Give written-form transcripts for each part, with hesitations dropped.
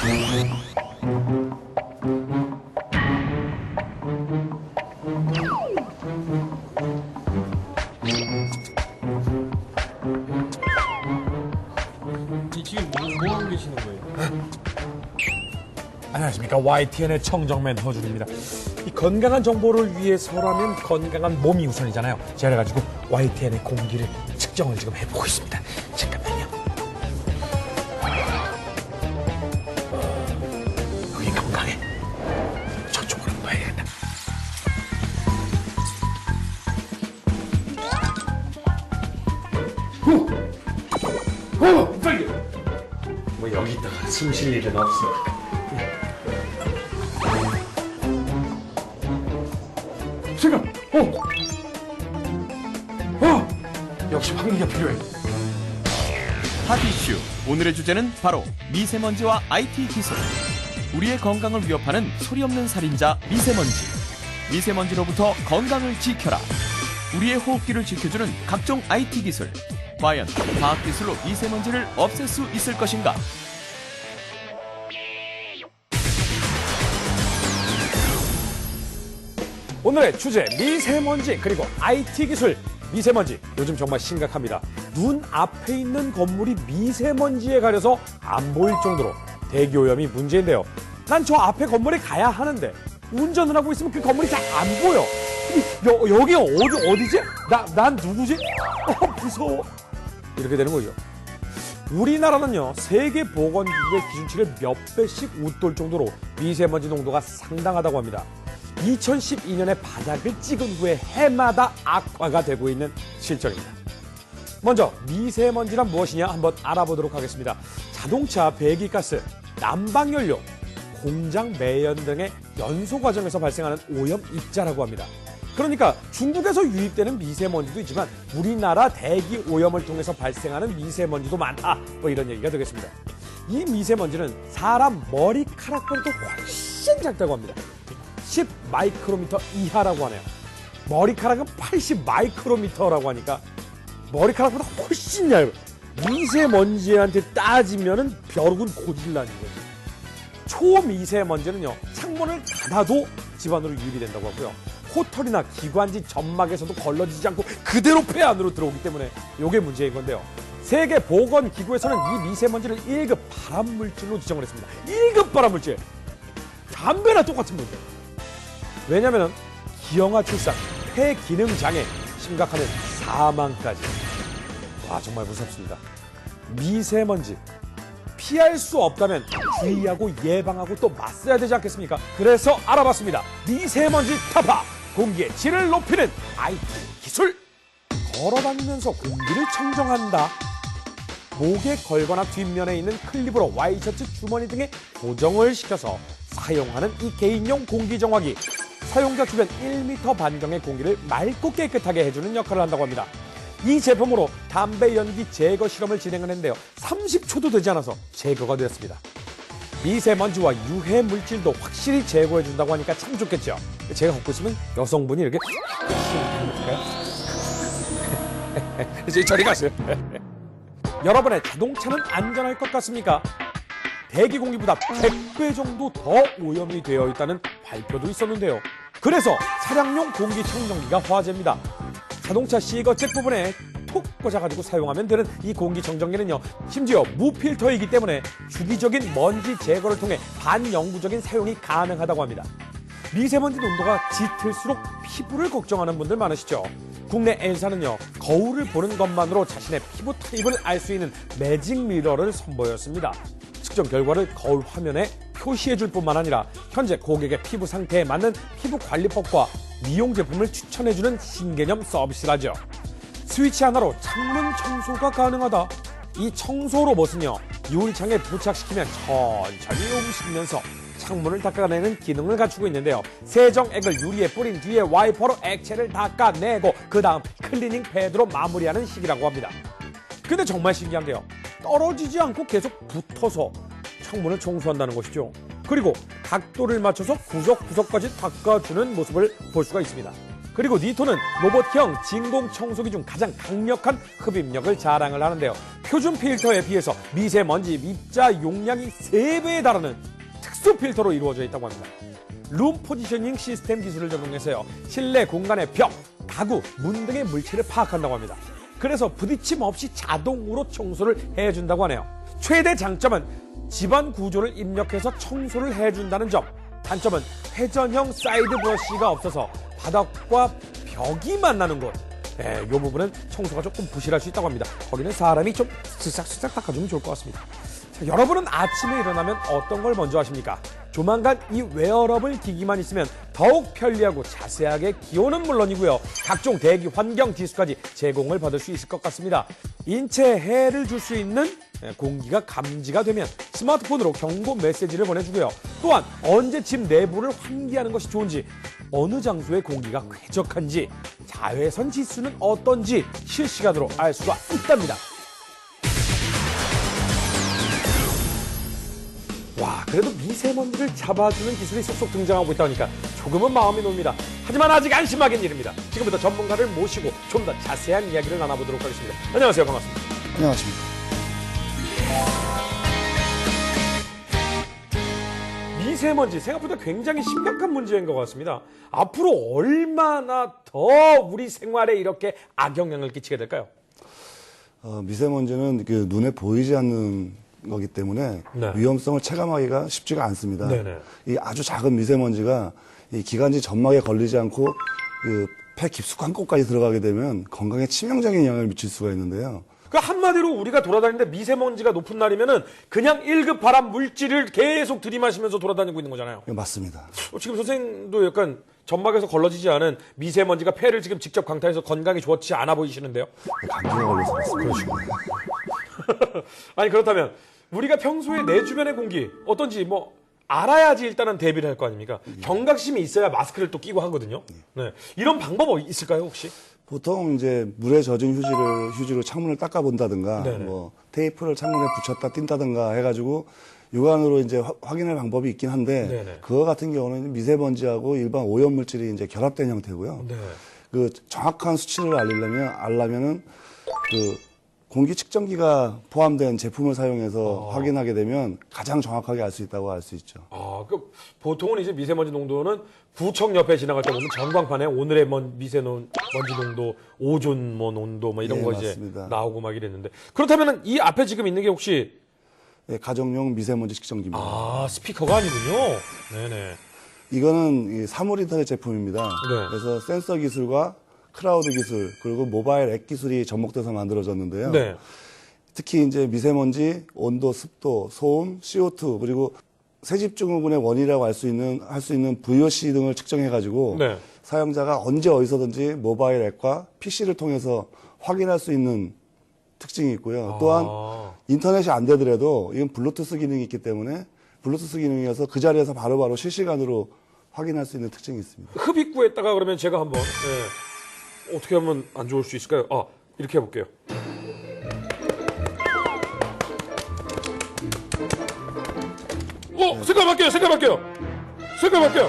지금 뭐 하고 계시는 거예요? 안녕하십니까. YTN의 청정맨 허준입니다. 이 건강한 정보를 위해서라면 건강한 몸이 우선이잖아요. 제가 가지고 YTN의 공기를 측정을 지금 해보고 있습니다. 잠깐만요. 여기 건강해. 저쪽으로 한번 봐야겠다. 빨리! 뭐 여기 있다가 숨 쉴 일은 없으니까. 지금! 역시 환기가 필요해. 핫 이슈 오늘의 주제는 바로 미세먼지와 IT 기술. 우리의 건강을 위협하는 소리 없는 살인자 미세먼지. 미세먼지로부터 건강을 지켜라. 우리의 호흡기를 지켜주는 각종 IT 기술. 과연 과학기술로 미세먼지를 없앨 수 있을 것인가? 오늘의 주제 미세먼지 그리고 IT 기술. 미세먼지 요즘 정말 심각합니다. 눈 앞에 있는 건물이 미세먼지에 가려서 안 보일 정도로 대기오염이 문제인데요. 난 저 앞에 건물에 가야 하는데 운전을 하고 있으면 그 건물이 잘 안 보여. 여기 어디지? 난 누구지? 무서워. 이렇게 되는 거죠. 우리나라는요, 세계보건기구의 기준치를 몇 배씩 웃돌 정도로 미세먼지 농도가 상당하다고 합니다. 2012년에 바닥을 찍은 후에 해마다 악화가 되고 있는 실정입니다. 먼저 미세먼지란 무엇이냐 한번 알아보도록 하겠습니다. 자동차 배기가스, 난방연료, 공장 매연 등의 연소 과정에서 발생하는 오염 입자라고 합니다. 그러니까 중국에서 유입되는 미세먼지도 있지만 우리나라 대기 오염을 통해서 발생하는 미세먼지도 많다. 뭐 이런 얘기가 되겠습니다. 이 미세먼지는 사람 머리카락보다도 훨씬 작다고 합니다. 10 마이크로미터 이하라고 하네요. 머리카락은 80 마이크로미터라고 하니까 머리카락보다 훨씬 얇아요. 미세먼지한테 따지면은 벼룩은 고질라는 거죠. 초미세먼지는요, 창문을 닫아도 집안으로 유입이 된다고 하고요. 호털이나 기관지 점막에서도 걸러지지 않고 그대로 폐 안으로 들어오기 때문에 이게 문제인 건데요. 세계보건기구에서는 이 미세먼지를 1급 발암물질로 지정을 했습니다. 1급 발암물질. 담배나 똑같은 문제. 왜냐면은 기형아 출산, 폐 기능 장애, 심각하면 사망까지. 와, 정말 무섭습니다. 미세먼지. 피할 수 없다면 주의하고 예방하고 또 맞서야 되지 않겠습니까? 그래서 알아봤습니다. 미세먼지 타파, 공기의 질을 높이는 IT 기술. 걸어다니면서 공기를 청정한다. 목에 걸거나 뒷면에 있는 클립으로 와이셔츠 주머니 등에 고정을 시켜서 사용하는 이 개인용 공기정화기. 사용자 주변 1m 반경의 공기를 맑고 깨끗하게 해주는 역할을 한다고 합니다. 이 제품으로 담배 연기 제거 실험을 진행을 했는데요. 30초도 되지 않아서 제거가 되었습니다. 미세먼지와 유해 물질도 확실히 제거해준다고 하니까 참 좋겠죠. 제가 갖고 있으면 여성분이 이렇게 이제 저리 가세요. 여러분의 자동차는 안전할 것 같습니까? 대기 공기보다 100배 정도 더 오염이 되어 있다는 발표도 있었는데요. 그래서 차량용 공기청정기가 화제입니다. 자동차 시거잭 부분에 톡 꽂아가지고 사용하면 되는 이 공기청정기는요, 심지어 무필터이기 때문에 주기적인 먼지 제거를 통해 반영구적인 사용이 가능하다고 합니다. 미세먼지 농도가 짙을수록 피부를 걱정하는 분들 많으시죠. 국내 N사는요, 거울을 보는 것만으로 자신의 피부 타입을 알 수 있는 매직 미러를 선보였습니다. 측정 결과를 거울 화면에 표시해줄 뿐만 아니라 현재 고객의 피부 상태에 맞는 피부 관리법과 미용 제품을 추천해주는 신개념 서비스라죠. 스위치 하나로 창문 청소가 가능하다. 이 청소 로봇은요, 유리창에 부착시키면 천천히 움직이면서 창문을 닦아내는 기능을 갖추고 있는데요. 세정액을 유리에 뿌린 뒤에 와이퍼로 액체를 닦아내고 그 다음 클리닝 패드로 마무리하는 식이라고 합니다. 근데 정말 신기한 게요, 떨어지지 않고 계속 붙어서 창문을 청소한다는 것이죠. 그리고 각도를 맞춰서 구석구석까지 닦아주는 모습을 볼 수가 있습니다. 그리고 니토는 로봇형 진공 청소기 중 가장 강력한 흡입력을 자랑을 하는데요. 표준 필터에 비해서 미세먼지 입자 용량이 3배에 달하는 특수 필터로 이루어져 있다고 합니다. 룸 포지셔닝 시스템 기술을 적용해서요. 실내 공간의 벽, 가구, 문 등의 물체를 파악한다고 합니다. 그래서 부딪힘 없이 자동으로 청소를 해준다고 하네요. 최대 장점은 집안 구조를 입력해서 청소를 해준다는 점. 단점은 회전형 사이드 브러쉬가 없어서 바닥과 벽이 만나는 곳. 이 부분은 청소가 조금 부실할 수 있다고 합니다. 거기는 사람이 좀 스싹스싹 닦아주면 좋을 것 같습니다. 자, 여러분은 아침에 일어나면 어떤 걸 먼저 하십니까? 조만간 이 웨어러블 기기만 있으면 더욱 편리하고 자세하게 기온은 물론이고요. 각종 대기 환경 지수까지 제공을 받을 수 있을 것 같습니다. 인체에 해를 줄 수 있는 공기가 감지가 되면 스마트폰으로 경고 메시지를 보내주고요. 또한 언제 집 내부를 환기하는 것이 좋은지, 어느 장소의 공기가 쾌적한지, 자외선 지수는 어떤지 실시간으로 알 수가 있답니다. 와, 그래도 미세먼지를 잡아주는 기술이 속속 등장하고 있다니까 조금은 마음이 놓습니다. 하지만 아직 안심하긴 일입니다. 지금부터 전문가를 모시고 좀 더 자세한 이야기를 나눠보도록 하겠습니다. 안녕하세요. 반갑습니다. 안녕하십니까. 미세먼지 생각보다 굉장히 심각한 문제인 것 같습니다. 앞으로 얼마나 더 우리 생활에 이렇게 악영향을 끼치게 될까요? 미세먼지는 그 눈에 보이지 않는 거기 때문에 네. 위험성을 체감하기가 쉽지가 않습니다. 네네. 이 아주 작은 미세먼지가 이 기관지 점막에 걸리지 않고 그 폐 깊숙한 곳까지 들어가게 되면 건강에 치명적인 영향을 미칠 수가 있는데요. 그 한마디로 우리가 돌아다니는데 미세먼지가 높은 날이면은 그냥 1급 발암 물질을 계속 들이마시면서 돌아다니고 있는 거잖아요. 예, 맞습니다. 지금 선생님도 약간 점막에서 걸러지지 않은 미세먼지가 폐를 지금 직접 강타해서 건강이 좋지 않아 보이시는데요? 감기가 걸려서 그렇습니다. 아니 그렇다면 우리가 평소에 내 주변의 공기 어떤지 뭐 알아야지 일단은 대비를 할 거 아닙니까? 경각심이 있어야 마스크를 또 끼고 하거든요. 네. 이런 방법 있을까요 혹시? 보통 이제 물에 젖은 휴지로 창문을 닦아본다든가, 네네. 뭐 테이프를 창문에 붙였다 띈다든가 해가지고 육안으로 이제 확인할 방법이 있긴 한데, 네네. 그거 같은 경우는 미세먼지하고 일반 오염 물질이 이제 결합된 형태고요. 네. 그 정확한 수치를 알려면은 그 공기 측정기가 포함된 제품을 사용해서 확인하게 되면 가장 정확하게 알 수 있다고 알 수 있죠. 그 보통은 이제 미세먼지 농도는 구청 옆에 지나갈 때 보면 전광판에 오늘의 미세먼지 농도, 오존 온도 뭐 이런 네, 거 이제 맞습니다. 나오고 막 이랬는데 그렇다면은 이 앞에 지금 있는 게 혹시 네, 가정용 미세먼지 측정기입니다. 스피커가 아니군요. 네네. 이거는 이 사물인터넷 제품입니다. 네. 그래서 센서 기술과 클라우드 기술 그리고 모바일 앱 기술이 접목돼서 만들어졌는데요. 네. 특히 이제 미세먼지, 온도, 습도, 소음, CO2 그리고 새집 증후군의 원인이라고 할 수 있는 VOC 등을 측정해가지고 네. 사용자가 언제 어디서든지 모바일 앱과 PC를 통해서 확인할 수 있는 특징이 있고요. 또한 인터넷이 안 되더라도 이건 블루투스 기능이 있기 때문에 블루투스 기능이어서 그 자리에서 바로바로 실시간으로 확인할 수 있는 특징이 있습니다. 흡입구에다가 그러면 제가 한번 어떻게 하면 안 좋을 수 있을까요? 이렇게 해볼게요. 색깔 바뀌어요.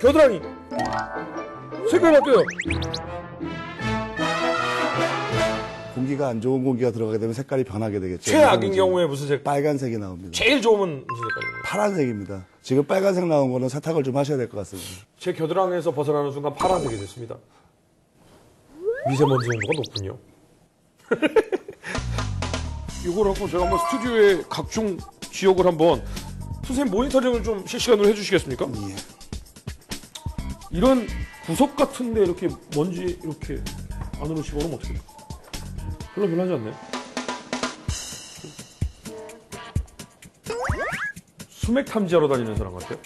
겨드랑이. 색깔 바뀌어요. 공기가 안 좋은 공기가 들어가게 되면 색깔이 변하게 되겠죠. 최악인 경우에 무슨 색깔? 빨간색이 나옵니다. 제일 좋으면 무슨 색깔이에요? 파란색입니다. 지금 빨간색 나온 거는 세탁을 좀 하셔야 될 것 같습니다. 제 겨드랑이에서 벗어나는 순간 파란색이 됐습니다. 미세먼지 농도가 높군요. 이걸 하고 제가 한번 스튜디오의 각종 지역을 한번 선생님 모니터링을 좀 실시간으로 해주시겠습니까? 예. 이런 구석 같은데 이렇게 먼지 이렇게 안으로 집어넣으면 어떻게 돼요? 별로 변하지 않네. 수맥 탐지하러 다니는 사람 같아요.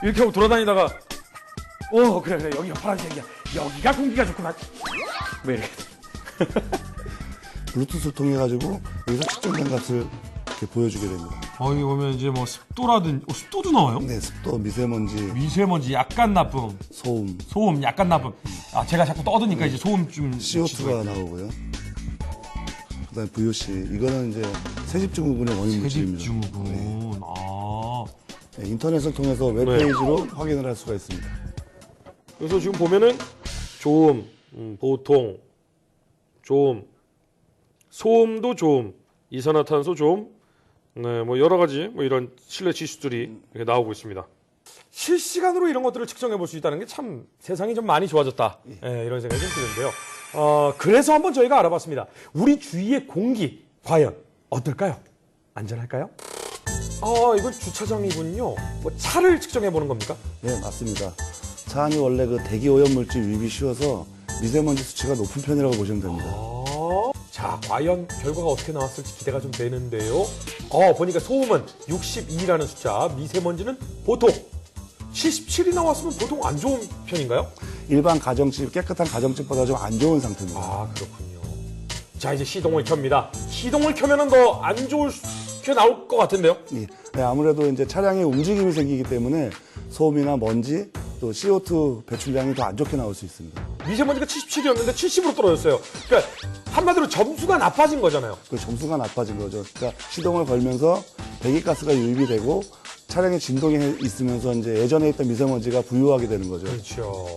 이렇게 하고 돌아다니다가 그래 여기가 파란색이야. 여기가 공기가 좋구나. 왜 이렇게 블루투스를 통해 가지고 여기서 측정된 값을 이렇게 보여주게 됩니다. 여기 보면 이제 뭐 습도라든지 습도도 나와요? 네, 습도, 미세먼지, 미세먼지 약간 나쁨, 소음 약간 나쁨. 제가 자꾸 떠드니까 이제 소음 좀 CO2가 나오고요. 그다음에 VOC 이거는 이제 세집증후군의 원인 물질입니다. 세집증후군. 아. 네, 인터넷을 통해서 웹페이지로 확인을 할 수가 있습니다. 그래서 지금 보면은 조음, 보통, 조음, 소음도 조음, 이산화탄소 조음, 네, 뭐 여러 가지 뭐 이런 실내 지수들이 이렇게 나오고 있습니다. 실시간으로 이런 것들을 측정해 볼 수 있다는 게 참 세상이 좀 많이 좋아졌다. 네, 이런 생각이 좀 드는데요. 그래서 한번 저희가 알아봤습니다. 우리 주위의 공기 과연 어떨까요? 안전할까요? 이건 주차장이군요. 뭐 차를 측정해 보는 겁니까? 네, 맞습니다. 차 안이 원래 그 대기 오염 물질 유입이 쉬워서 미세먼지 수치가 높은 편이라고 보시면 됩니다. 자, 과연 결과가 어떻게 나왔을지 기대가 좀 되는데요. 보니까 소음은 62라는 숫자, 미세먼지는 보통 77이 나왔으면 보통 안 좋은 편인가요? 일반 가정집, 깨끗한 가정집보다 좀 안 좋은 상태입니다. 그렇군요. 자, 이제 시동을 켭니다. 시동을 켜면은 더 안 좋게 나올 것 같은데요? 예. 네, 아무래도 이제 차량에 움직임이 생기기 때문에 소음이나 먼지, 또 CO2 배출량이 더 안 좋게 나올 수 있습니다. 미세먼지가 77이었는데 70으로 떨어졌어요. 그러니까 한마디로 점수가 나빠진 거잖아요. 그 점수가 나빠진 거죠. 그러니까 시동을 걸면서 배기가스가 유입이 되고 차량에 진동이 있으면서 이제 예전에 있던 미세먼지가 부유하게 되는 거죠. 그렇죠.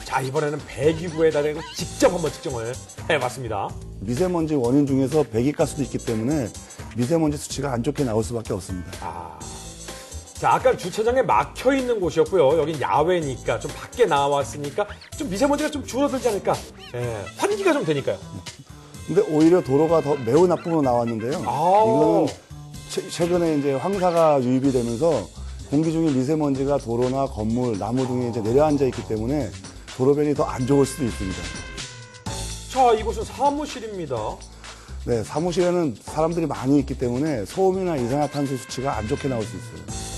자, 이번에는 배기구에다 대고 직접 한번 측정을 해봤습니다. 미세먼지 원인 중에서 배기가스도 있기 때문에 미세먼지 수치가 안 좋게 나올 수밖에 없습니다. 자, 아까 주차장에 막혀 있는 곳이었고요. 여긴 야외니까 좀 밖에 나왔으니까 좀 미세먼지가 좀 줄어들지 않을까. 환기가 좀 되니까요. 근데 오히려 도로가 더 매우 나쁨으로 나왔는데요. 이거는 최근에 이제 황사가 유입이 되면서 공기 중에 미세먼지가 도로나 건물, 나무 등에 이제 내려앉아 있기 때문에 도로변이 더 안 좋을 수도 있습니다. 자, 이곳은 사무실입니다. 네, 사무실에는 사람들이 많이 있기 때문에 소음이나 이산화탄소 수치가 안 좋게 나올 수 있어요.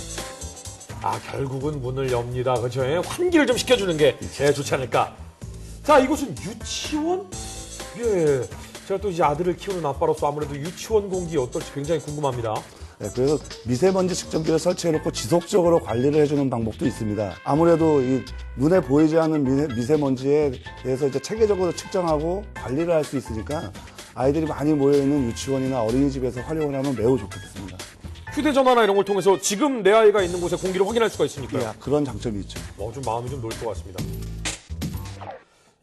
결국은 문을 엽니다. 그렇죠? 환기를 좀 시켜주는 게 제일 좋지 않을까. 자, 이곳은 유치원? 예. 제가 또 이제 아들을 키우는 아빠로서 아무래도 유치원 공기 어떨지 굉장히 궁금합니다. 네, 그래서 미세먼지 측정기를 설치해놓고 지속적으로 관리를 해주는 방법도 있습니다. 아무래도 이 눈에 보이지 않는 미세먼지에 대해서 이제 체계적으로 측정하고 관리를 할 수 있으니까 아이들이 많이 모여있는 유치원이나 어린이집에서 활용을 하면 매우 좋겠습니다. 휴대전화나 이런 걸 통해서 지금 내 아이가 있는 곳의 공기를 확인할 수가 있으니까요. 예, 그런 장점이 있죠. 좀 마음이 좀 놓일 것 같습니다.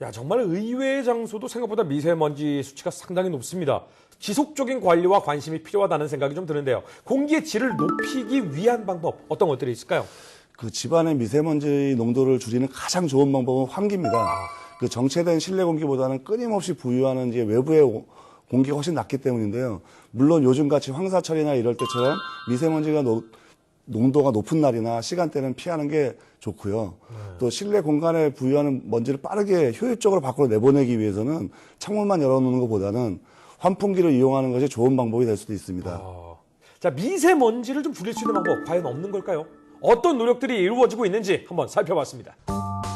야, 정말 의외의 장소도 생각보다 미세먼지 수치가 상당히 높습니다. 지속적인 관리와 관심이 필요하다는 생각이 좀 드는데요. 공기의 질을 높이기 위한 방법, 어떤 것들이 있을까요? 그 집안의 미세먼지 농도를 줄이는 가장 좋은 방법은 환기입니다. 그 정체된 실내 공기보다는 끊임없이 부유하는 이제 외부의 공기가 훨씬 낫기 때문인데요. 물론 요즘같이 황사철이나 이럴 때처럼 미세먼지가 농도가 높은 날이나 시간대는 피하는 게 좋고요. 또 실내 공간에 부유하는 먼지를 빠르게 효율적으로 밖으로 내보내기 위해서는 창문만 열어놓는 것보다는 환풍기를 이용하는 것이 좋은 방법이 될 수도 있습니다. 자, 미세먼지를 좀 줄일 수 있는 방법 과연 없는 걸까요? 어떤 노력들이 이루어지고 있는지 한번 살펴봤습니다.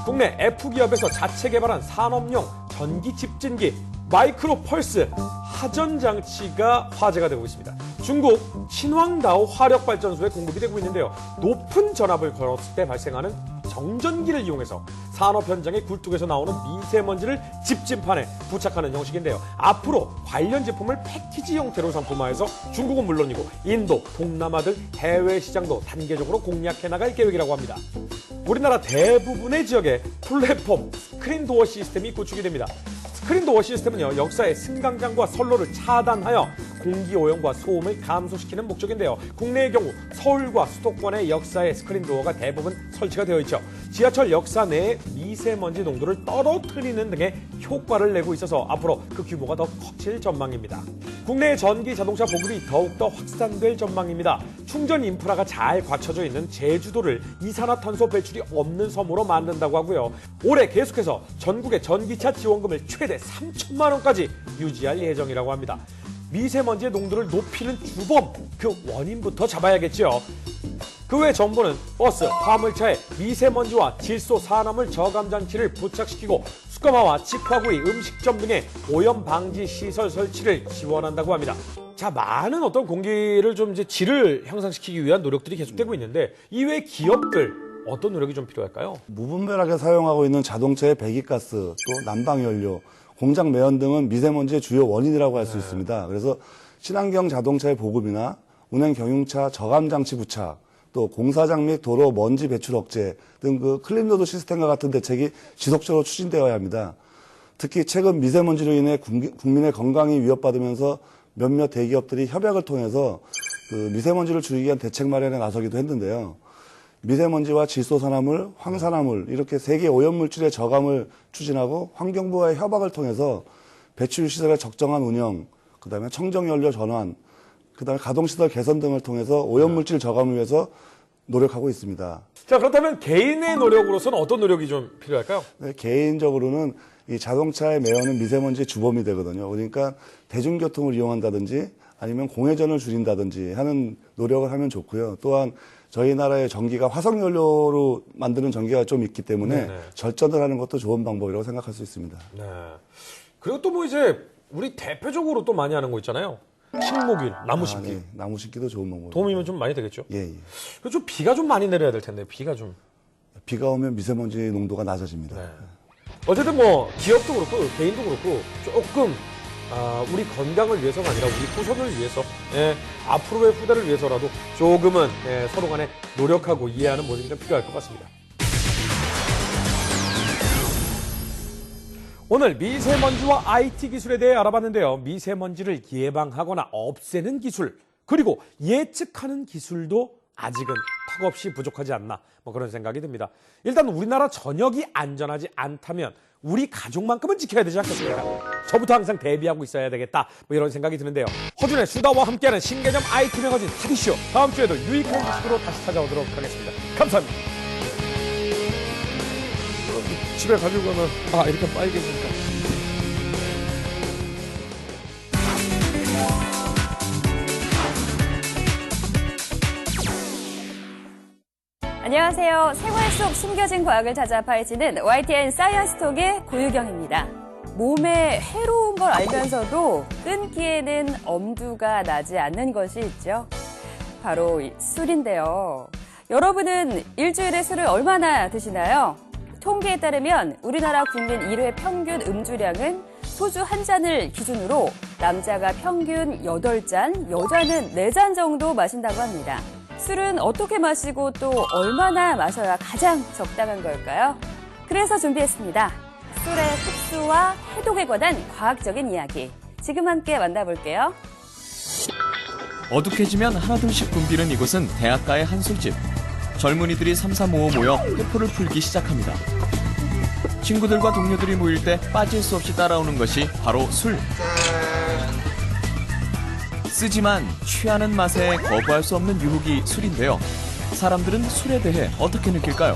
국내 F기업에서 자체 개발한 산업용 전기 집진기 마이크로 펄스 하전 장치가 화제가 되고 있습니다. 중국 신황다오 화력발전소에 공급이 되고 있는데요. 높은 전압을 걸었을 때 발생하는 정전기를 이용해서 산업 현장의 굴뚝에서 나오는 미세먼지를 집진판에 부착하는 형식인데요. 앞으로 관련 제품을 패키지 형태로 상품화해서 중국은 물론이고 인도, 동남아 등 해외 시장도 단계적으로 공략해 나갈 계획이라고 합니다. 우리나라 대부분의 지역에 플랫폼 스크린 도어 시스템이 구축이 됩니다. 스크린 도어 시스템은요, 역사의 승강장과 선로를 차단하여 공기 오염과 소음을 감소시키는 목적인데요. 국내의 경우 서울과 수도권의 역사의 스크린 도어가 대부분 설치가 되어 있죠. 지하철 역사 내에 미세먼지 농도를 떨어뜨리는 등의 효과를 내고 있어서 앞으로 그 규모가 더 커질 전망입니다. 국내의 전기 자동차 보급이 더욱더 확산될 전망입니다. 충전 인프라가 잘 갖춰져 있는 제주도를 이산화탄소 배출이 없는 섬으로 만든다고 하고요. 올해 계속해서 전국의 전기차 지원금을 최대 3천만 원까지 유지할 예정이라고 합니다. 미세먼지의 농도를 높이는 주범, 그 원인부터 잡아야겠죠. 그 외 정부는 버스, 화물차에 미세먼지와 질소 산화물 저감 장치를 부착시키고 숯가마와 직화구이, 음식점 등의 오염 방지 시설 설치를 지원한다고 합니다. 자, 많은 어떤 공기를 좀 이제 질을 향상시키기 위한 노력들이 계속되고 있는데 이외의 기업들 어떤 노력이 좀 필요할까요? 무분별하게 사용하고 있는 자동차의 배기가스, 또 난방연료, 공장 매연 등은 미세먼지의 주요 원인이라고 할 수 있습니다. 그래서 친환경 자동차의 보급이나 운행 경유차 저감 장치 부착, 또 공사장 및 도로 먼지 배출 억제 등 그 클린로드 시스템과 같은 대책이 지속적으로 추진되어야 합니다. 특히 최근 미세먼지로 인해 국민의 건강이 위협받으면서 몇몇 대기업들이 협약을 통해서 그 미세먼지를 줄이기 위한 대책 마련에 나서기도 했는데요. 미세먼지와 질소산화물, 황산화물 이렇게 세계 오염물질의 저감을 추진하고 환경부와의 협약을 통해서 배출 시설의 적정한 운영, 그다음에 청정연료 전환, 그다음에 가동시설 개선 등을 통해서 오염물질 저감을 위해서 노력하고 있습니다. 자, 그렇다면 개인의 노력으로서는 어떤 노력이 좀 필요할까요? 네, 개인적으로는 이 자동차의 매연은 미세먼지의 주범이 되거든요. 그러니까 대중교통을 이용한다든지 아니면 공회전을 줄인다든지 하는 노력을 하면 좋고요. 또한 저희 나라의 전기가 화석연료로 만드는 전기가 좀 있기 때문에 네네. 절전을 하는 것도 좋은 방법이라고 생각할 수 있습니다. 네. 그리고 또 뭐 이제 우리 대표적으로 또 많이 하는 거 있잖아요. 식목일, 나무 심기. 네, 나무 심기도 좋은 방법입니다. 도움이면 좀 많이 되겠죠? 예, 예. 그리고 좀 비가 좀 많이 내려야 될 텐데, 비가 좀. 비가 오면 미세먼지 농도가 낮아집니다. 네. 어쨌든 뭐 기업도 그렇고 개인도 그렇고 조금 우리 건강을 위해서가 아니라 우리 후손을 위해서 앞으로의 후대를 위해서라도 조금은 서로 간에 노력하고 이해하는 모습이 좀 필요할 것 같습니다. 오늘 미세먼지와 IT 기술에 대해 알아봤는데요. 미세먼지를 예방하거나 없애는 기술 그리고 예측하는 기술도 아직은 턱없이 부족하지 않나 뭐 그런 생각이 듭니다. 일단 우리나라 전역이 안전하지 않다면 우리 가족만큼은 지켜야 되지 않겠습니까? 저부터 항상 대비하고 있어야 되겠다 뭐 이런 생각이 드는데요. 허준의 수다와 함께하는 신개념 IT 매거진 하디쇼 다음 주에도 유익한 소식으로 다시 찾아오도록 하겠습니다. 감사합니다. 집에 가지고 가면 이렇게 빨개지니까. 안녕하세요. 생활 속 숨겨진 과학을 찾아 파헤치는 YTN 사이언스톡의 고유경입니다. 몸에 해로운 걸 알면서도 끊기에는 엄두가 나지 않는 것이 있죠. 바로 술인데요. 여러분은 일주일에 술을 얼마나 드시나요? 통계에 따르면 우리나라 국민 1회 평균 음주량은 소주 한 잔을 기준으로 남자가 평균 8잔, 여자는 4잔 정도 마신다고 합니다. 술은 어떻게 마시고 또 얼마나 마셔야 가장 적당한 걸까요? 그래서 준비했습니다. 술의 흡수와 해독에 관한 과학적인 이야기. 지금 함께 만나볼게요. 어둑해지면 하나둘씩 붐비는 이곳은 대학가의 한 술집. 젊은이들이 삼삼오오 모여 회포를 풀기 시작합니다. 친구들과 동료들이 모일 때 빠질 수 없이 따라오는 것이 바로 술. 쓰지만 취하는 맛에 거부할 수 없는 유혹이 술인데요. 사람들은 술에 대해 어떻게 느낄까요?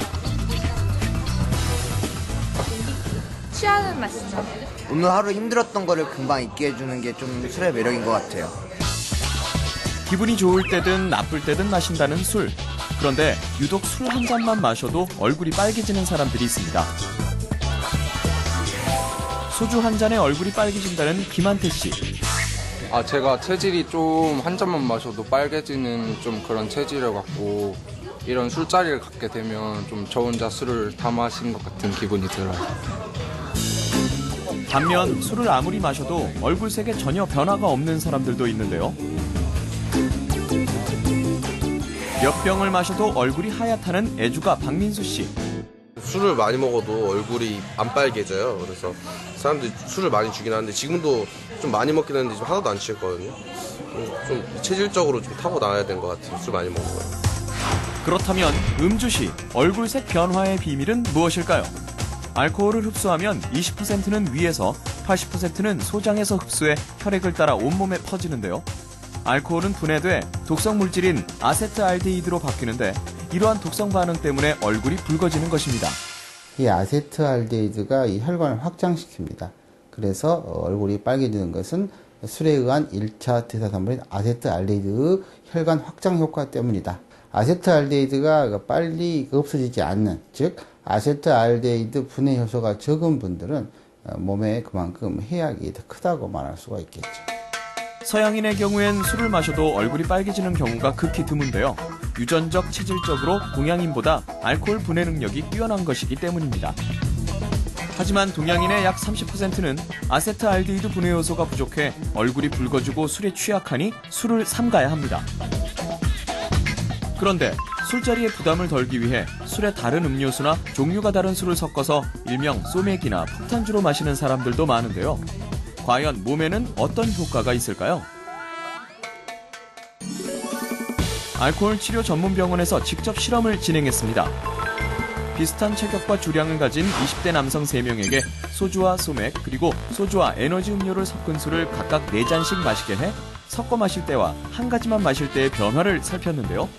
취하는 맛이죠. 오늘 하루 힘들었던 거를 금방 잊게 해주는 게 좀 술의 매력인 것 같아요. 기분이 좋을 때든 나쁠 때든 마신다는 술. 그런데 유독 술 한 잔만 마셔도 얼굴이 빨개지는 사람들이 있습니다. 소주 한 잔에 얼굴이 빨개진다는 김한태 씨. 제가 체질이 좀 한 잔만 마셔도 빨개지는 좀 그런 체질을 갖고 이런 술자리를 갖게 되면 좀 저 혼자 술을 다 마신 것 같은 기분이 들어요. 반면 술을 아무리 마셔도 얼굴색에 전혀 변화가 없는 사람들도 있는데요. 몇 병을 마셔도 얼굴이 하얗다는 애주가 박민수 씨. 술을 많이 먹어도 얼굴이 안 빨개져요. 그래서 사람들이 술을 많이 주긴 하는데 지금도 좀 많이 먹긴 했는데 지금 하나도 안 취했거든요. 좀 체질적으로 좀 타고나야 된 것 같아요. 술 많이 먹는 거예요. 그렇다면 음주 시 얼굴색 변화의 비밀은 무엇일까요? 알코올을 흡수하면 20%는 위에서 80%는 소장에서 흡수해 혈액을 따라 온몸에 퍼지는데요. 알코올은 분해돼 독성 물질인 아세트알데히드로 바뀌는데 이러한 독성 반응 때문에 얼굴이 붉어지는 것입니다. 이 아세트알데히드가 이 혈관을 확장시킵니다. 그래서 얼굴이 빨개지는 것은 술에 의한 1차 대사산물인 아세트알데히드 혈관 확장 효과 때문이다. 아세트알데히드가 빨리 없어지지 않는, 즉 아세트알데히드 분해 효소가 적은 분들은 몸에 그만큼 해악이 더 크다고 말할 수가 있겠죠. 서양인의 경우엔 술을 마셔도 얼굴이 빨개지는 경우가 극히 드문데요. 유전적, 체질적으로 동양인보다 알코올 분해 능력이 뛰어난 것이기 때문입니다. 하지만 동양인의 약 30%는 아세트알데히드 분해 요소가 부족해 얼굴이 붉어지고 술에 취약하니 술을 삼가야 합니다. 그런데 술자리의 부담을 덜기 위해 술에 다른 음료수나 종류가 다른 술을 섞어서 일명 소맥이나 폭탄주로 마시는 사람들도 많은데요. 과연 몸에는 어떤 효과가 있을까요? 알코올 치료 전문 병원에서 직접 실험을 진행했습니다. 비슷한 체격과 주량을 가진 20대 남성 3명에게 소주와 소맥 그리고 소주와 에너지 음료를 섞은 술을 각각 4잔씩 마시게 해 섞어 마실 때와 한 가지만 마실 때의 변화를 살폈는데요.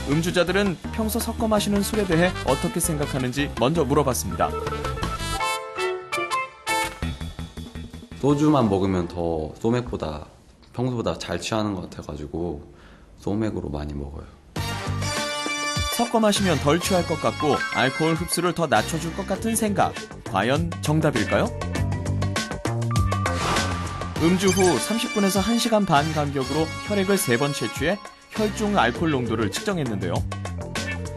음주자들은 평소 섞어 마시는 술에 대해 어떻게 생각하는지 먼저 물어봤습니다. 소주만 먹으면 더 소맥보다 평소보다 잘 취하는 것 같아가지고 소맥으로 많이 먹어요. 섞어 마시면 덜 취할 것 같고 알코올 흡수를 더 낮춰줄 것 같은 생각. 과연 정답일까요? 음주 후 30분에서 1시간 반 간격으로 혈액을 3번 채취해 혈중 알코올 농도를 측정했는데요.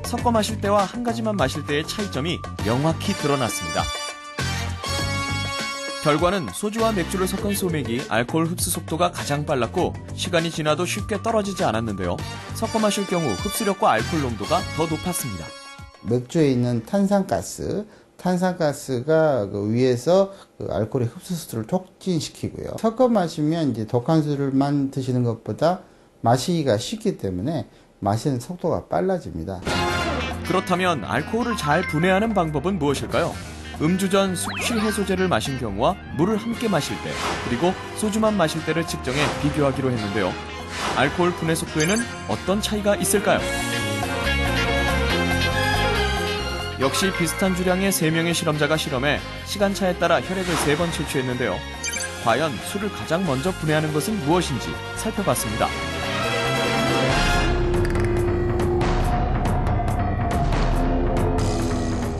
섞어 마실 때와 한 가지만 마실 때의 차이점이 명확히 드러났습니다. 결과는 소주와 맥주를 섞은 소맥이 알코올 흡수 속도가 가장 빨랐고 시간이 지나도 쉽게 떨어지지 않았는데요. 섞어 마실 경우 흡수력과 알코올 농도가 더 높았습니다. 맥주에 있는 탄산가스가 그 위에서 그 알코올의 흡수 속도를 촉진시키고요. 섞어 마시면 이제 독한 술만 드시는 것보다 마시기가 쉽기 때문에 마시는 속도가 빨라집니다. 그렇다면 알코올을 잘 분해하는 방법은 무엇일까요? 음주 전 숙취 해소제를 마신 경우와 물을 함께 마실 때, 그리고 소주만 마실 때를 측정해 비교하기로 했는데요. 알코올 분해 속도에는 어떤 차이가 있을까요? 역시 비슷한 주량의 3명의 실험자가 실험해 시간차에 따라 혈액을 3번 채취했는데요. 과연 술을 가장 먼저 분해하는 것은 무엇인지 살펴봤습니다.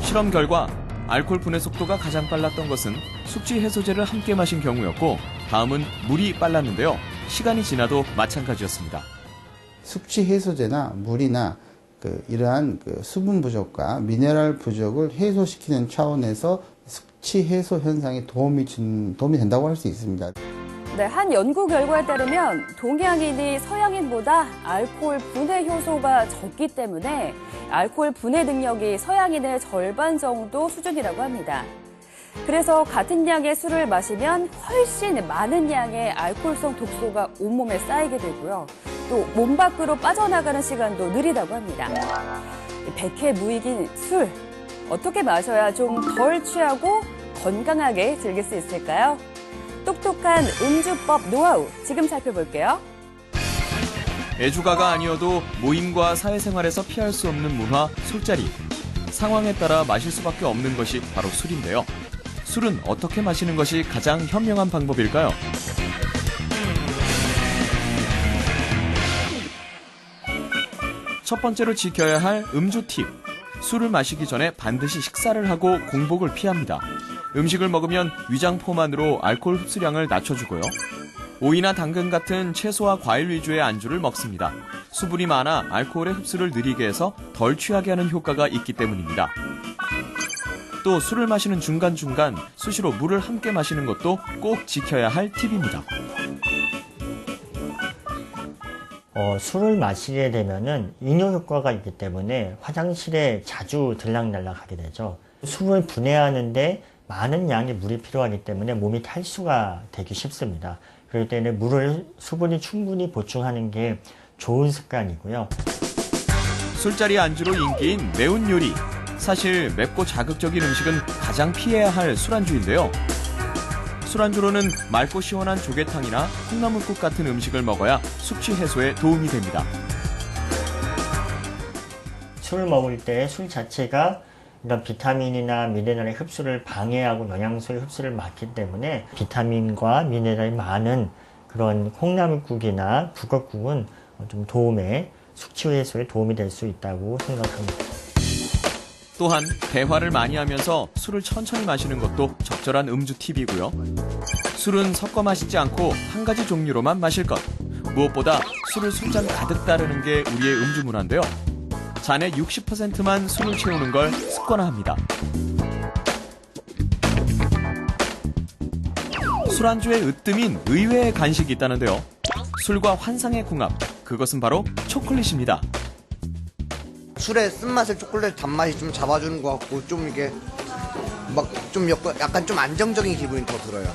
실험 결과 알코올 분해 속도가 가장 빨랐던 것은 숙취 해소제를 함께 마신 경우였고 다음은 물이 빨랐는데요. 시간이 지나도 마찬가지였습니다. 숙취 해소제나 물이나 이러한 수분 부족과 미네랄 부족을 해소시키는 차원에서 숙취 해소 현상에 도움이 된다고 할 수 있습니다. 네, 한 연구 결과에 따르면 동양인이 서양인보다 알코올 분해 효소가 적기 때문에 알코올 분해 능력이 서양인의 절반 정도 수준이라고 합니다. 그래서 같은 양의 술을 마시면 훨씬 많은 양의 알코올성 독소가 온몸에 쌓이게 되고요. 또 몸 밖으로 빠져나가는 시간도 느리다고 합니다. 백해무익인 술, 어떻게 마셔야 좀 덜 취하고 건강하게 즐길 수 있을까요? 똑똑한 음주법 노하우 지금 살펴볼게요. 애주가가 아니어도 모임과 사회생활에서 피할 수 없는 문화, 술자리. 상황에 따라 마실 수밖에 없는 것이 바로 술인데요. 술은 어떻게 마시는 것이 가장 현명한 방법일까요? 첫 번째로 지켜야 할 음주 팁. 술을 마시기 전에 반드시 식사를 하고 공복을 피합니다. 음식을 먹으면 위장 포만으로 알코올 흡수량을 낮춰주고요. 오이나 당근 같은 채소와 과일 위주의 안주를 먹습니다. 수분이 많아 알코올의 흡수를 느리게 해서 덜 취하게 하는 효과가 있기 때문입니다. 또 술을 마시는 중간중간 수시로 물을 함께 마시는 것도 꼭 지켜야 할 팁입니다. 술을 마시게 되면은 이뇨 효과가 있기 때문에 화장실에 자주 들락날락 하게 되죠. 술을 분해하는데 많은 양의 물이 필요하기 때문에 몸이 탈수가 되기 쉽습니다. 그럴 때는 수분이 충분히 보충하는 게 좋은 습관이고요. 술자리 안주로 인기인 매운 요리. 사실 맵고 자극적인 음식은 가장 피해야 할 술안주인데요. 술안주로는 맑고 시원한 조개탕이나 콩나물국 같은 음식을 먹어야 숙취 해소에 도움이 됩니다. 술을 먹을 때 술 자체가 이런 비타민이나 미네랄의 흡수를 방해하고 영양소의 흡수를 막기 때문에 비타민과 미네랄이 많은 그런 콩나물국이나 북엇국은 좀 숙취 해소에 도움이 될 수 있다고 생각합니다. 또한 대화를 많이 하면서 술을 천천히 마시는 것도 적절한 음주 팁이고요. 술은 섞어 마시지 않고 한 가지 종류로만 마실 것. 무엇보다 술을 술잔 가득 따르는 게 우리의 음주 문화인데요. 잔의 60%만 술을 채우는 걸 습관화합니다. 술안주에 으뜸인 의외의 간식이 있다는데요. 술과 환상의 궁합, 그것은 바로 초콜릿입니다. 술의 쓴맛을 초콜릿 단맛이 좀 잡아주는 것 같고 좀 이게 막 좀 약간 좀 안정적인 기분이 더 들어요.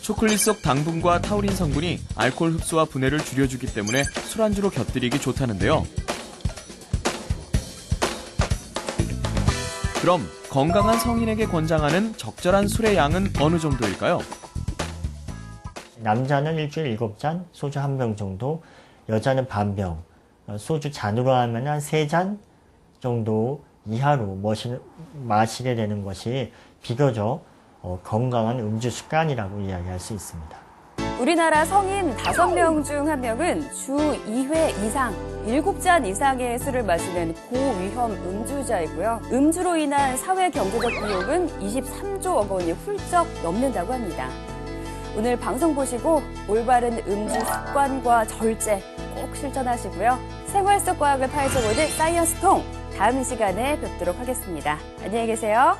초콜릿 속 당분과 타우린 성분이 알코올 흡수와 분해를 줄여주기 때문에 술안주로 곁들이기 좋다는데요. 그럼 건강한 성인에게 권장하는 적절한 술의 양은 어느 정도일까요? 남자는 일주일에 7잔, 소주 1병 정도, 여자는 반병, 소주 잔으로 하면 한 3잔 정도 이하로 마시게 되는 것이 비교적 건강한 음주 습관이라고 이야기할 수 있습니다. 우리나라 성인 5명 중 1명은 주 2회 이상, 7잔 이상의 술을 마시는 고위험 음주자이고요. 음주로 인한 사회 경제적 비용은 23조 원이 훌쩍 넘는다고 합니다. 오늘 방송 보시고 올바른 음주 습관과 절제 꼭 실천하시고요. 생활 속 과학을 파헤쳐보는 사이언스통, 다음 시간에 뵙도록 하겠습니다. 안녕히 계세요.